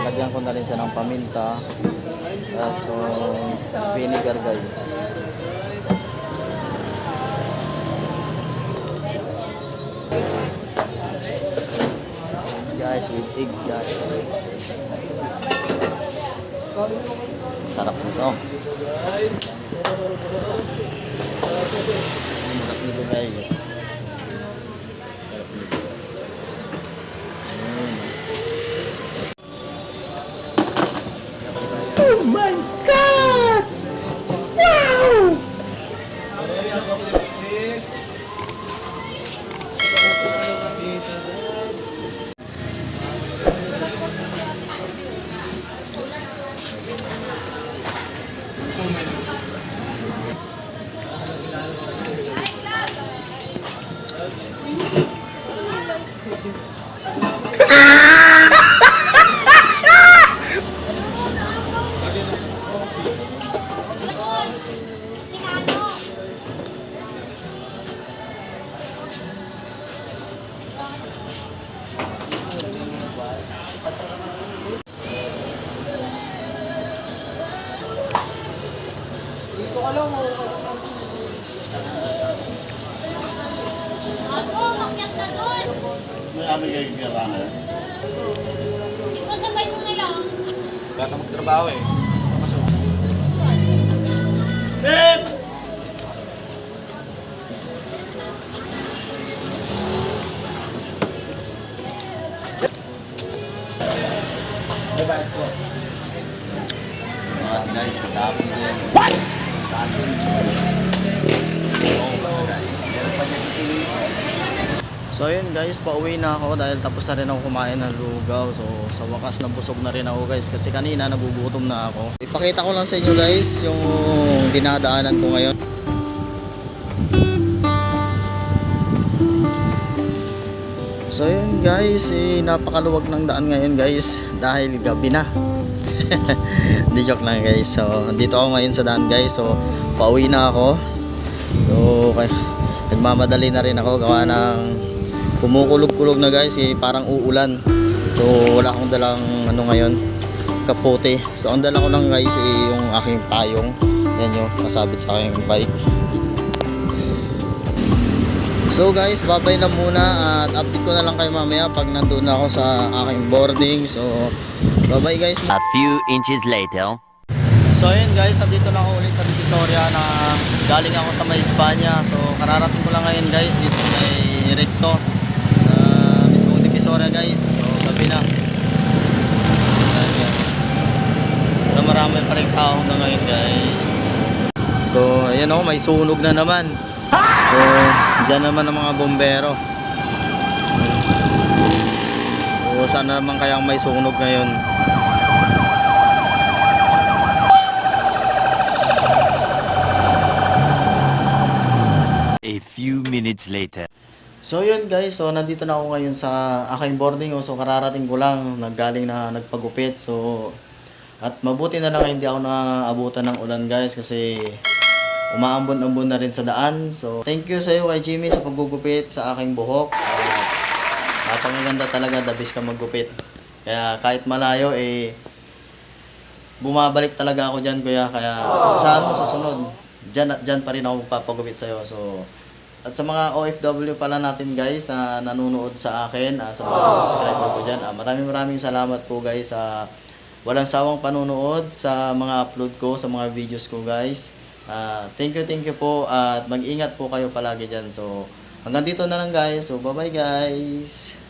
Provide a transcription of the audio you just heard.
lagyan ko na rin siya ng paminta. So, vinegar guys. Guys, with egg guys. Sarap nito. Sarap nito guys. Oh my God! Wow! May amin kayo kirana. Ito sabay mo na lang. Kaya ka magtrabaho eh. Pip! Guys, sa tapos yan. So yun guys, pauwi na ako dahil tapos na rin ako kumain ng lugaw. So sa wakas nabusog na rin ako guys kasi kanina nagugutom na ako. Ipakita ko lang sa inyo guys yung dinadaanan ko ngayon. So yun guys, napakaluwag ng daan ngayon guys dahil gabi na. Hindi, joke lang guys. So dito ako ngayon sa daan guys. So pauwi na ako. So nagmamadali na rin ako gawa ng kumukulog-kulog na guys, parang uulan. So wala akong dalang ano ngayon, kapote. So ang dala ko lang guys yung aking payong. Yan yung kasabit sa aking bike. So guys, babay na muna at update ko na lang kayo mamaya pag nandun na ako sa aking boarding. So bye guys. A few inches later. So ayun guys, nandito na ako ulit sa Divisoria na galing ako sa may Espanya. So kararating ko lang ngayon guys dito sa may Recto sa mismong Divisoria guys. So gabi na. Pero marami pa rin tao hanggang ngayon guys. So ayan o, may sunog na naman. So dyan naman ang mga bombero. So sana naman kayang may sunog ngayon. A few minutes later. So yun guys, so nandito na ako ngayon sa aking boarding. So kararating ko lang, naggaling na nagpagupit. So at mabuti na lang hindi ako naabutan ng ulan guys kasi umaambon-ambon na rin sa daan. So thank you sa iyo kay Jimmy sa paggugupit sa aking buhok. Napakaganda talaga, the best ka maggupit. Kaya kahit malayo bumabalik talaga ako diyan kuya. Kaya saan mo sa sunod? Diyan pa rin ako magpapagupit sa iyo. So at sa mga OFW pala natin guys na nanonood sa akin, sa mga subscriber ko dyan, maraming salamat po guys sa walang sawang panonood sa mga upload ko, sa mga videos ko guys. Thank you po at mag-ingat po kayo palagi dyan. So hanggang dito na lang guys. So bye bye guys.